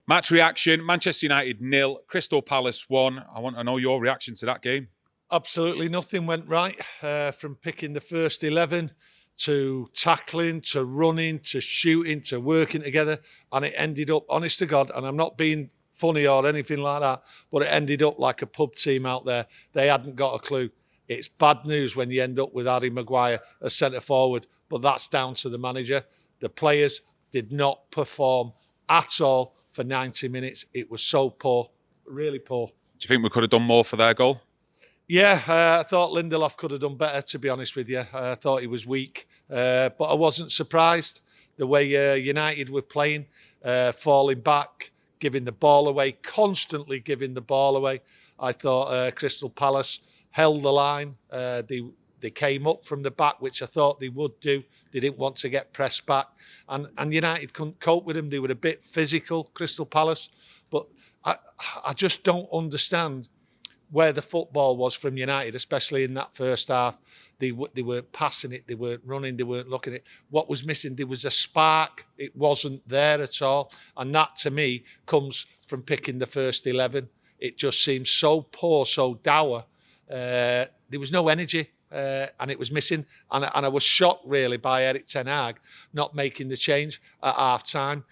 Match reaction, Manchester United 0, Crystal Palace 1. I want to know your reaction to that game. Absolutely nothing went right from picking the first 11 to tackling, to running, to shooting, to working together. And it ended up, honest to God, and I'm not being funny or anything like that, but it ended up like a pub team out there. They hadn't got a clue. It's bad news when you end up with Harry Maguire as centre forward, but that's down to the manager. The players did not perform at all for 90 minutes. It was so poor, really poor. Do you think we could have done more for their goal? Yeah, I thought Lindelof could have done better, to be honest with you. I thought he was weak, but I wasn't surprised the way United were playing, falling back, giving the ball away, constantly giving the ball away. I thought Crystal Palace held the line. They came up from the back, which I thought they would do. They didn't want to get pressed back. And United couldn't cope with them. They were a bit physical, Crystal Palace. But I just don't understand where the football was from United, especially in that first half. They weren't passing it, they weren't running, they weren't looking at it. What was missing? There was a spark. It wasn't there at all. And that, to me, comes from picking the first 11. It just seems so poor, so dour. There was no energy. And it was missing. And I was shocked, really, by Erik ten Hag not making the change at half-time.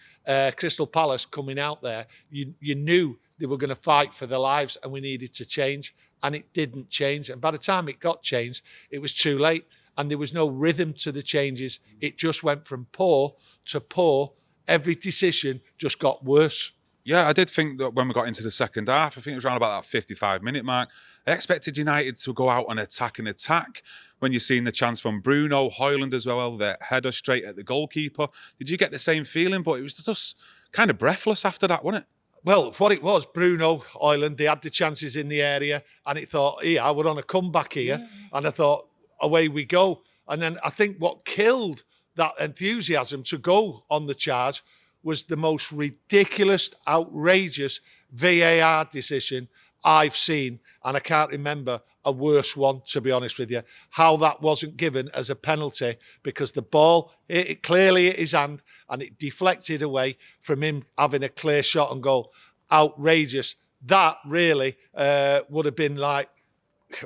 Crystal Palace coming out there, you knew they were going to fight for their lives and we needed to change. And it didn't change. And by the time it got changed, it was too late. And there was no rhythm to the changes. It just went from poor to poor. Every decision just got worse. Yeah, I did think that when we got into the second half, I think it was around about that 55-minute mark, I expected United to go out and attack. When you're seeing the chance from Bruno, Højlund as well, the header straight at the goalkeeper. Did you get the same feeling? But it was just kind of breathless after that, wasn't it? Well, what it was, Bruno, Højlund, they had the chances in the area and it thought, yeah, we're on a comeback here. Yeah. And I thought, away we go. And then I think what killed that enthusiasm to go on the charge was the most ridiculous, outrageous VAR decision I've seen. And I can't remember a worse one, to be honest with you. How that wasn't given as a penalty because the ball, it clearly hit his hand and it deflected away from him having a clear shot and goal. Outrageous. That really would have been like,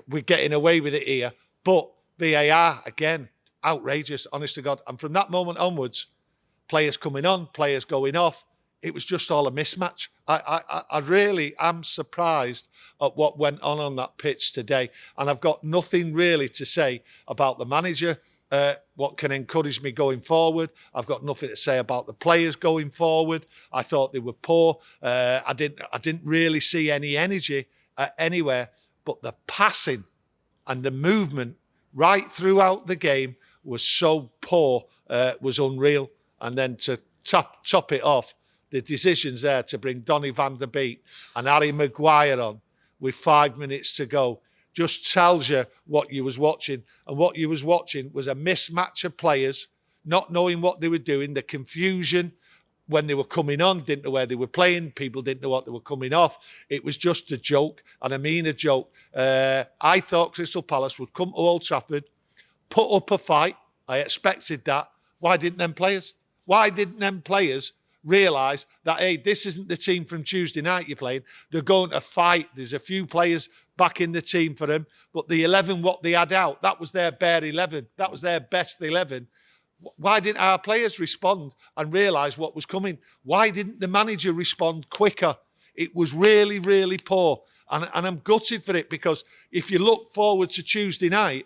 we're getting away with it here. But VAR, again, outrageous, honest to God. And from that moment onwards, players coming on, players going off, it was just all a mismatch. I really am surprised at what went on that pitch today. And I've got nothing really to say about the manager, what can encourage me going forward. I've got nothing to say about the players going forward. I thought they were poor. I didn't really see any energy anywhere. But the passing and the movement right throughout the game was so poor, was unreal. And then to top it off, the decisions there to bring Donny van der Beek and Harry Maguire on with 5 minutes to go just tells you what you was watching. And what you was watching was a mismatch of players not knowing what they were doing, the confusion when they were coming on, didn't know where they were playing, people didn't know what they were coming off. It was just a joke, and I mean a joke. I thought Crystal Palace would come to Old Trafford, put up a fight. I expected that. Why didn't them players realise that, hey, this isn't the team from Tuesday night you're playing. They're going to fight. There's a few players back in the team for them. But the 11, what they had out, that was their bare 11. That was their best 11. Why didn't our players respond and realise what was coming? Why didn't the manager respond quicker? It was really, really poor. And I'm gutted for it because if you look forward to Tuesday night,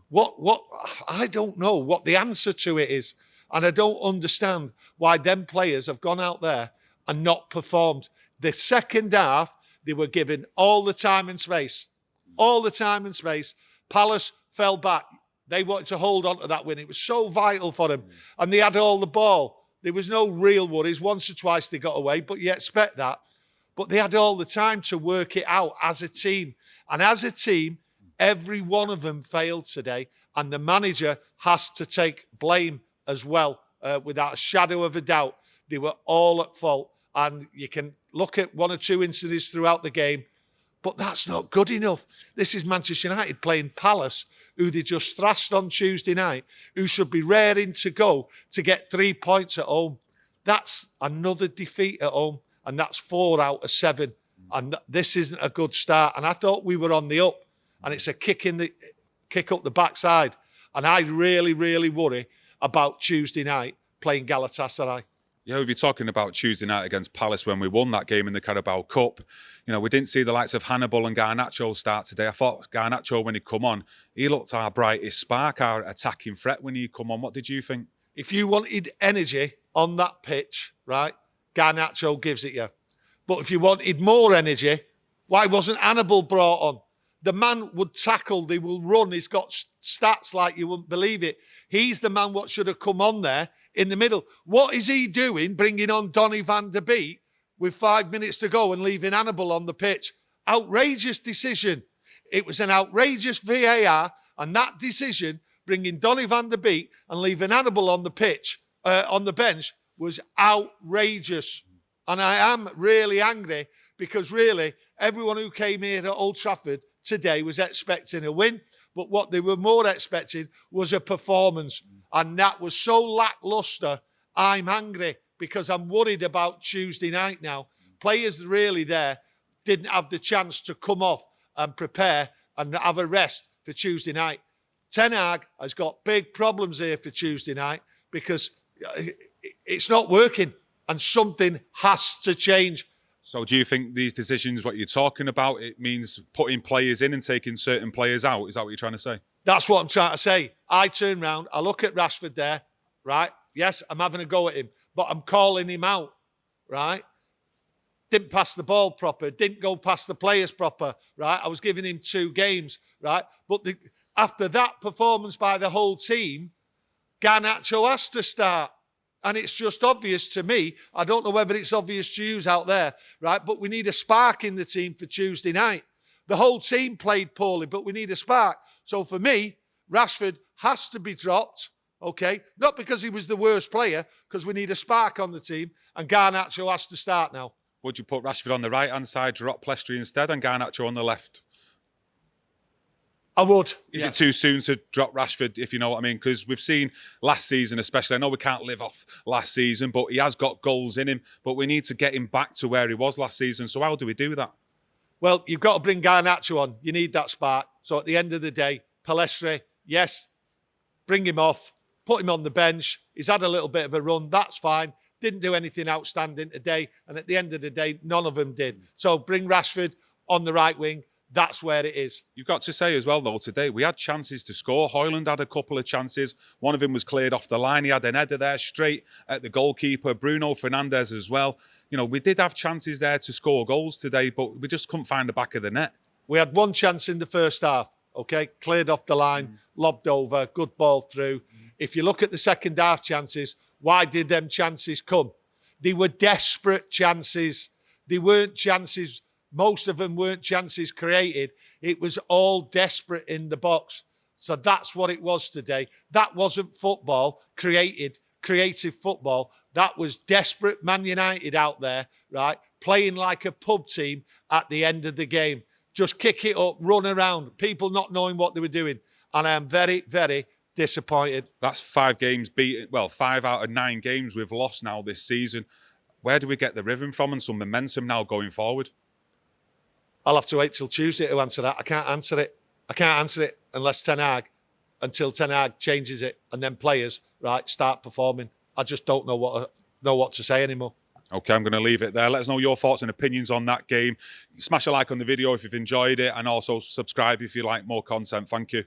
what I don't know what the answer to it is. And I don't understand why them players have gone out there and not performed. The second half, they were given all the time and space. All the time and space. Palace fell back. They wanted to hold on to that win. It was so vital for them. And they had all the ball. There was no real worries. Once or twice they got away, but you expect that. But they had all the time to work it out as a team. And as a team, every one of them failed today. And the manager has to take blame as well, without a shadow of a doubt. They were all at fault. And you can look at one or two incidents throughout the game, but that's not good enough. This is Manchester United playing Palace, who they just thrashed on Tuesday night, who should be raring to go to get 3 points at home. That's another defeat at home. and that's 4 out of 7. And this isn't a good start. And I thought we were on the up, and it's a kick up the backside. And I really, really worry about Tuesday night playing Galatasaray. Yeah, if you're talking about Tuesday night against Palace when we won that game in the Carabao Cup, we didn't see the likes of Hannibal and Garnacho start today. I thought Garnacho, when he come on, he looked our brightest spark, our attacking threat when he come on. What did you think? If you wanted energy on that pitch, right, Garnacho gives it you. But if you wanted more energy, why wasn't Hannibal brought on? The man would tackle, they will run. He's got stats like you wouldn't believe it. He's the man what should have come on there in the middle. What is he doing bringing on Donny van der Beek with 5 minutes to go and leaving Hannibal on the pitch? Outrageous decision. It was an outrageous VAR, and that decision, bringing Donny van der Beek and leaving Hannibal on the pitch, on the bench, was outrageous. And I am really angry because really everyone who came here to Old Trafford today was expecting a win, but what they were more expecting was a performance, and that was so lacklustre. I'm angry because I'm worried about Tuesday night now. Players really there didn't have the chance to come off and prepare and have a rest for Tuesday night. Ten Hag has got big problems here for Tuesday night because it's not working and something has to change. So do you think these decisions, what you're talking about, it means putting players in and taking certain players out? Is that what you're trying to say? That's what I'm trying to say. I turn round, I look at Rashford there, right? Yes, I'm having a go at him, but I'm calling him out, right? Didn't pass the ball proper, didn't go past the players proper, right? I was giving him 2 games, right? But after that performance by the whole team, Garnacho has to start. And it's just obvious to me. I don't know whether it's obvious to you out there, right? But we need a spark in the team for Tuesday night. The whole team played poorly, but we need a spark. So for me, Rashford has to be dropped, okay? Not because he was the worst player, because we need a spark on the team, and Garnacho has to start now. Would you put Rashford on the right-hand side, drop Plestri instead, and Garnacho on the left? I would. Is it too soon to drop Rashford, if you know what I mean? Because we've seen last season especially, I know we can't live off last season, but he has got goals in him, but we need to get him back to where he was last season. So how do we do that? Well, you've got to bring Garnacho on. You need that spark. So at the end of the day, Plestri, yes, bring him off, put him on the bench. He's had a little bit of a run. That's fine. Didn't do anything outstanding today. And at the end of the day, none of them did. So bring Rashford on the right wing. That's where it is. You've got to say as well, though, today we had chances to score. Højlund had a couple of chances. One of them was cleared off the line. He had an header there straight at the goalkeeper. Bruno Fernandes as well. We did have chances there to score goals today, but we just couldn't find the back of the net. We had one chance in the first half, okay? Cleared off the line, lobbed over, good ball through. If you look at the second half chances, why did them chances come? They were desperate chances. They weren't chances. Most of them weren't chances created. It was all desperate in the box. So that's what it was today. That wasn't football, creative football. That was desperate Man United out there, right? Playing like a pub team at the end of the game. Just kick it up, run around, people not knowing what they were doing. And I am very, very disappointed. That's 5 games beaten. Well, 5 out of 9 games we've lost now this season. Where do we get the rhythm from and some momentum now going forward? I'll have to wait till Tuesday to answer that. I can't answer it. I can't answer it until Ten Hag changes it and then players, right, start performing. I just don't know what to say anymore. Okay, I'm going to leave it there. Let us know your thoughts and opinions on that game. Smash a like on the video if you've enjoyed it, and also subscribe if you like more content. Thank you.